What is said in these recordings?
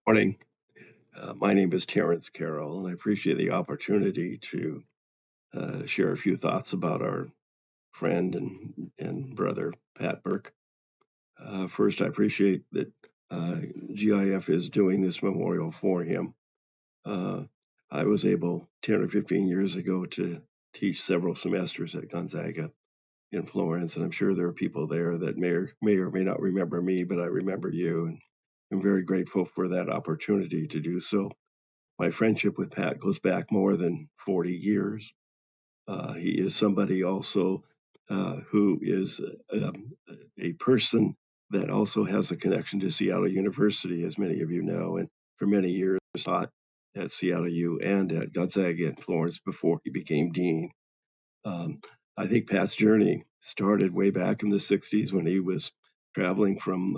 Morning. My name is Terrence Carroll, and I appreciate the opportunity to share a few thoughts about our friend and brother, Pat Burke. First, I appreciate that GIF is doing this memorial for him. I was able 10 or 15 years ago to teach several semesters at Gonzaga in Florence, and I'm sure there are people there that may or may not remember me, but I remember you, and I'm very grateful for that opportunity to do so. My friendship with Pat goes back more than 40 years. He is somebody also who is a person that also has a connection to Seattle University, as many of you know, and for many years taught at Seattle U and at Gonzaga in Florence before he became dean. I think Pat's journey started way back in the 60s when he was traveling from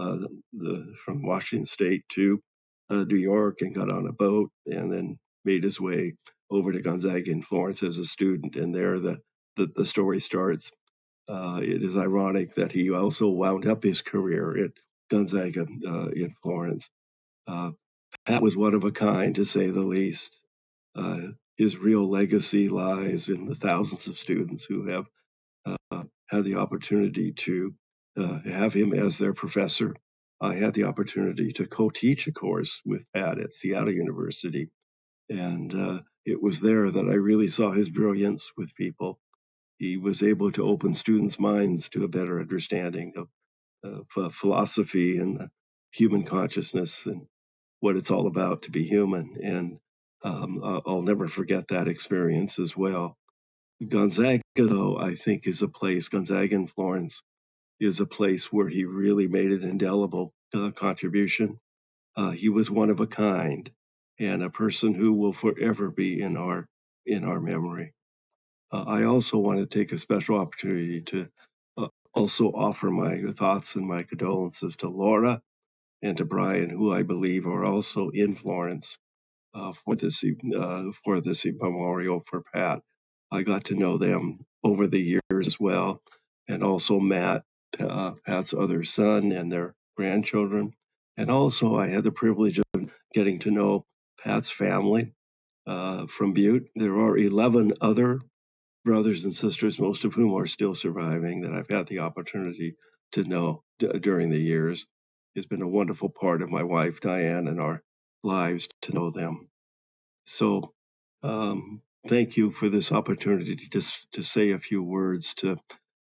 Washington State to New York and got on a boat and then made his way over to Gonzaga in Florence as a student. And there the story starts. It is ironic that he also wound up his career at Gonzaga in Florence. Pat was one of a kind, to say the least. His real legacy lies in the thousands of students who have had the opportunity to have him as their professor. I had the opportunity to co-teach a course with Pat at Seattle University, and it was there that I really saw his brilliance with people. He was able to open students' minds to a better understanding of philosophy and human consciousness and what it's all about to be human. And I'll never forget that experience as well. Gonzaga, though, I think is a place, Gonzaga in Florence is a place where he really made an indelible contribution. He was one of a kind and a person who will forever be in our memory. I also want to take a special opportunity to also offer my thoughts and my condolences to Laura and to Brian, who I believe are also in Florence for this memorial for Pat. I got to know them over the years as well, and also Matt, Pat's other son, and their grandchildren. And also, I had the privilege of getting to know Pat's family from Butte. There are 11 other brothers and sisters, most of whom are still surviving, that I've had the opportunity to know during the years. It's been a wonderful part of my wife, Diane, and our lives to know them. So thank you for this opportunity to say a few words to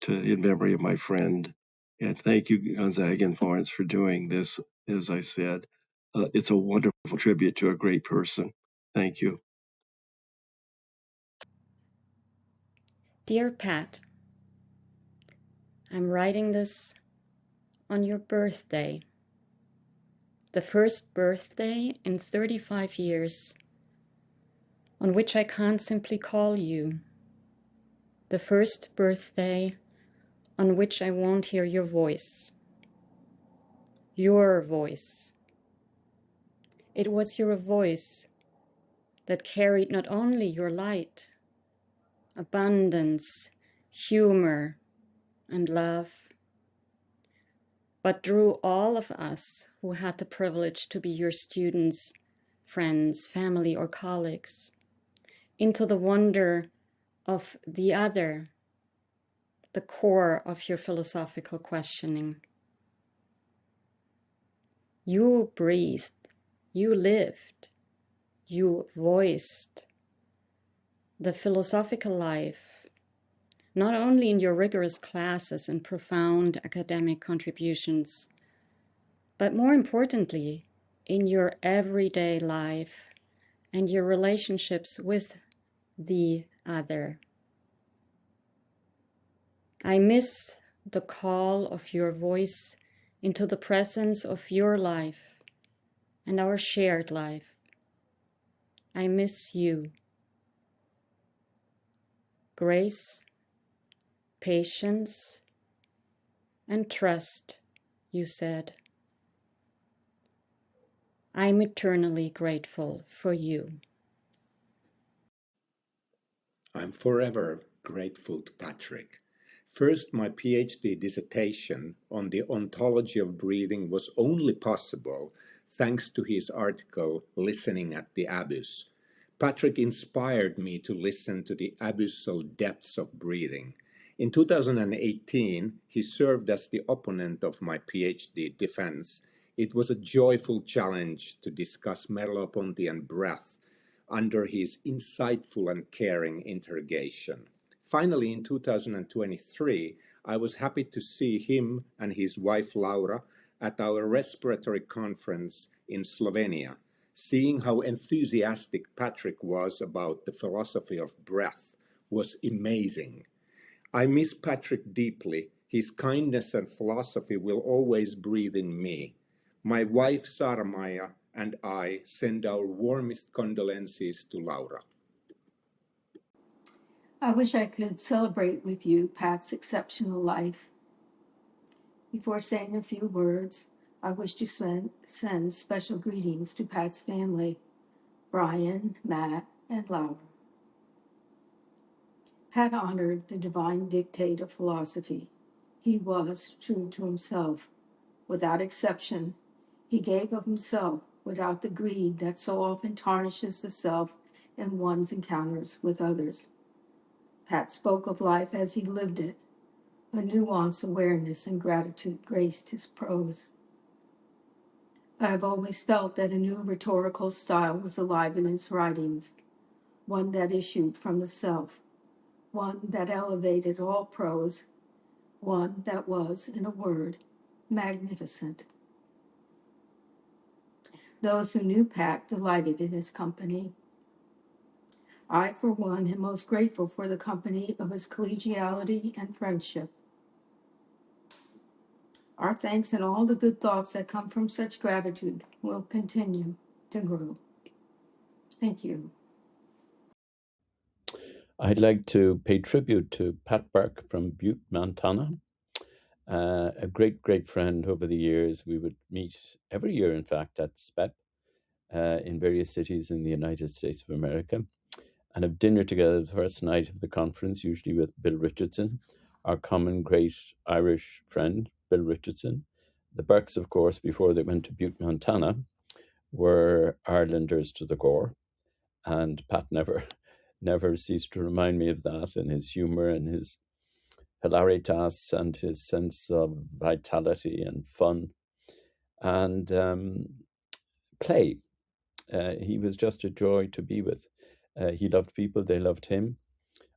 in memory of my friend. And thank you, Gonzaga and Florence, for doing this. As I said, it's a wonderful tribute to a great person. Thank you. Dear Pat, I'm writing this on your birthday, the first birthday in 35 years on which I can't simply call you, the first birthday on which I won't hear your voice. Your voice. It was your voice that carried not only your light, abundance, humor, and love, but drew all of us who had the privilege to be your students, friends, family, or colleagues into the wonder of the other, the core of your philosophical questioning. You breathed, you lived, you voiced the philosophical life, not only in your rigorous classes and profound academic contributions, but more importantly, in your everyday life and your relationships with the other. I miss the call of your voice into the presence of your life and our shared life. I miss you. Grace, patience, and trust, you said. I'm eternally grateful for you. I'm forever grateful to Patrick. First, my PhD dissertation on the ontology of breathing was only possible thanks to his article, Listening at the Abyss. Patrick inspired me to listen to the abyssal depths of breathing. In 2018, he served as the opponent of my PhD defense. It was a joyful challenge to discuss Merleau-Ponty breath under his insightful and caring interrogation. Finally, in 2023, I was happy to see him and his wife Laura at our respiratory conference in Slovenia. Seeing how enthusiastic Patrick was about the philosophy of breath was amazing. I miss Patrick deeply. His kindness and philosophy will always breathe in me. My wife Sara Maya and I send our warmest condolences to Laura. I wish I could celebrate with you Pat's exceptional life. Before saying a few words, I wish to send special greetings to Pat's family, Brian, Matt, and Laura. Pat honored the divine dictate of philosophy. He was true to himself. Without exception, he gave of himself without the greed that so often tarnishes the self in one's encounters with others. Pat spoke of life as he lived it. A nuanced awareness and gratitude graced his prose. I have always felt that a new rhetorical style was alive in his writings, one that issued from the self, one that elevated all prose, one that was, in a word, magnificent. Those who knew Pat delighted in his company. I, for one, am most grateful for the company of his collegiality and friendship. Our thanks and all the good thoughts that come from such gratitude will continue to grow. Thank you. I'd like to pay tribute to Pat Burke from Butte, Montana. A great, great friend over the years. We would meet every year, in fact, at SPEP in various cities in the United States of America, and have dinner together the first night of the conference, usually with Bill Richardson, our common great Irish friend, Bill Richardson. The Burkes, of course, before they went to Butte, Montana, were Irelanders to the core, and Pat never ceased to remind me of that, and his humor and his hilaritas and his sense of vitality and fun and play. He was just a joy to be with. He loved people, they loved him.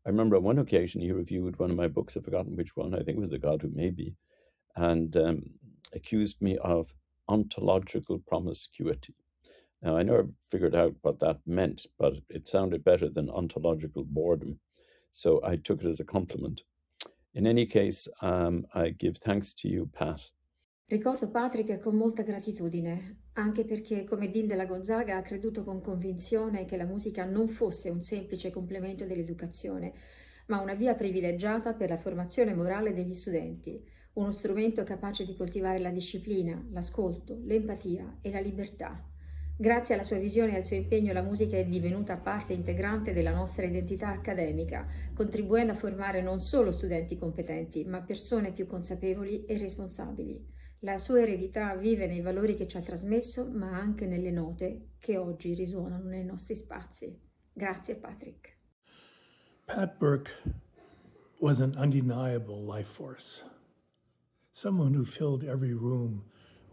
I remember on one occasion he reviewed one of my books, I've forgotten which one, I think it was The God Who May Be, and accused me of ontological promiscuity. Now, I never figured out what that meant, but it sounded better than ontological boredom, so I took it as a compliment. In any case, I give thanks to you, Pat. Ricordo Patrick con molta gratitudine, anche perché come Dean della Gonzaga ha creduto con convinzione che la musica non fosse un semplice complemento dell'educazione, ma una via privilegiata per la formazione morale degli studenti, uno strumento capace di coltivare la disciplina, l'ascolto, l'empatia e la libertà. Grazie alla sua visione e al suo impegno la musica è divenuta parte integrante della nostra identità accademica, contribuendo a formare non solo studenti competenti, ma persone più consapevoli e responsabili. La sua eredità vive nei valori che ci ha trasmesso, ma anche nelle note che oggi risuonano nei nostri spazi. Grazie, Patrick. Pat Burke was an undeniable life force, someone who filled every room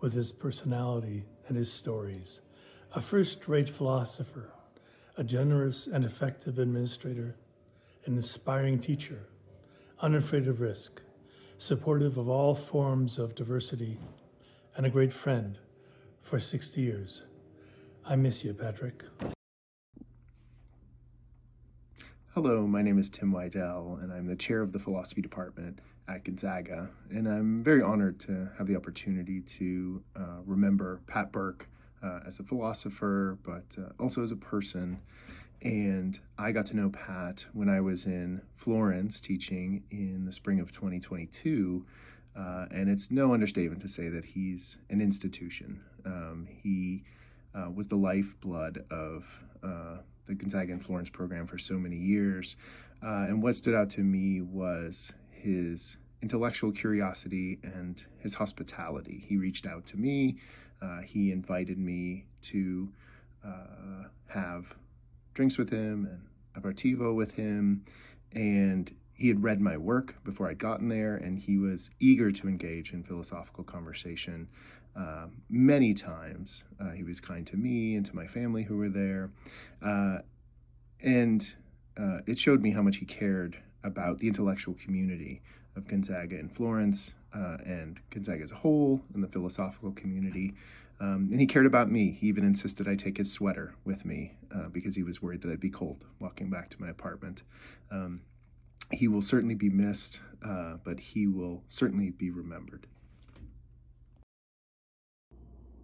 with his personality and his stories, a first-rate philosopher, a generous and effective administrator, an inspiring teacher, unafraid of risk, supportive of all forms of diversity, and a great friend for 60 years. I miss you, Patrick. Hello, my name is Tim Weidel, and I'm the chair of the philosophy department at Gonzaga, and I'm very honored to have the opportunity to remember Pat Burke as a philosopher, but also as a person. And I got to know Pat when I was in Florence teaching in the spring of 2022, and it's no understatement to say that he's an institution. He was the lifeblood of the Gonzaga and Florence program for so many years, and what stood out to me was his intellectual curiosity and his hospitality. He reached out to me. He invited me to have drinks with him and aperitivo with him, and he had read my work before I'd gotten there, and he was eager to engage in philosophical conversation many times. He was kind to me and to my family who were there, and it showed me how much he cared about the intellectual community of Gonzaga and Florence, and Gonzaga as a whole, and the philosophical community. And he cared about me. He even insisted I take his sweater with me because he was worried that I'd be cold walking back to my apartment. He will certainly be missed, but he will certainly be remembered.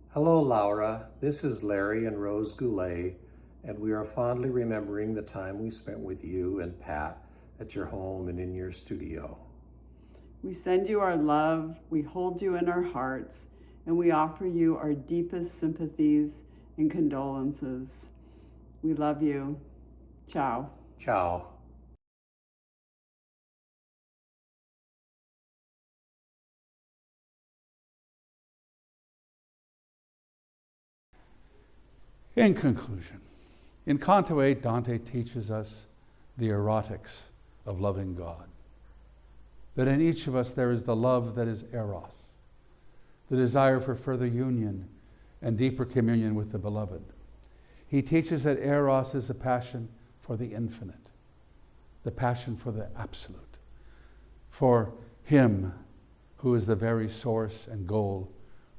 Hello, Laura. This is Larry and Rose Goulet, and we are fondly remembering the time we spent with you and Pat at your home and in your studio. We send you our love, we hold you in our hearts, and we offer you our deepest sympathies and condolences. We love you. Ciao. Ciao. In conclusion, in Canto 8, Dante teaches us the erotics of loving God. That in each of us there is the love that is eros, the desire for further union and deeper communion with the beloved. He teaches that eros is the passion for the infinite, the passion for the absolute, for Him who is the very source and goal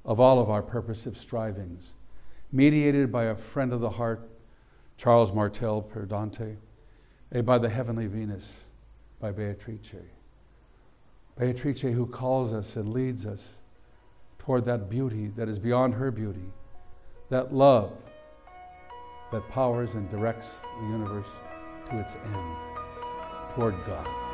of all of our purposive strivings, mediated by a friend of the heart, Charles Martel per Dante, and by the heavenly Venus, by Beatrice. Beatrice who calls us and leads us toward that beauty that is beyond her beauty, that love that powers and directs the universe to its end, toward God.